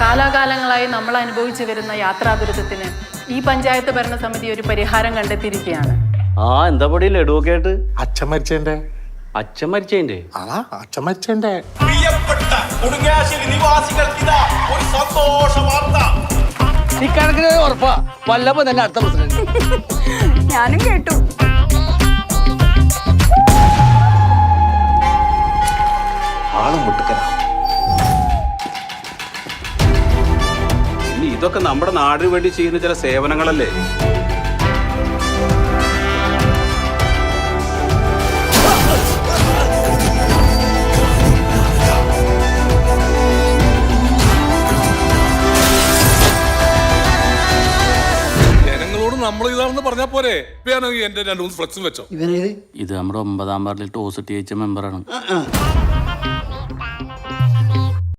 കാലാകാലങ്ങളായി നമ്മൾ അനുഭവിച്ചു വരുന്ന യാത്രാദുരിതത്തിന് ഈ പഞ്ചായത്ത് ഭരണസമിതി ഒരു പരിഹാരം കണ്ടെത്തിയിരിക്കുകയാണ്. എന്താ പൊടി ലഡുവൊക്കെ ആയിട്ട്? അച്ഛൻ മരിച്ചതിന്റെ അച്ഛൻ മരിച്ചതിന്റെ പ്രിയപ്പെട്ട കൊടുങ്ങാശ്ശേരി നിവാസികൾക്ക് ഇതാ ഒരു സന്തോഷ വാർത്ത. ഇക്കണക്കിന് ഉറപ്പാ വല്ലപ്പോ തന്നെ അടുത്ത പ്രസിഡന്റ്. ഞാനും കേട്ടു. ആളും മുട്ടുക്കനാ. ഇനി ഇതൊക്കെ നമ്മുടെ നാടിന് വേണ്ടി ചെയ്യുന്ന ചില സേവനങ്ങളല്ലേ? നമ്മൾ ഇതാണെന്ന് പറഞ്ഞാ പോരെ? എന്റെ 2-3 ഫ്ലക്സും വെച്ചോ. ഇത് നമ്മുടെ 9ാം വാർഡിൽ ടോസ് ടി മെമ്പറാണ്.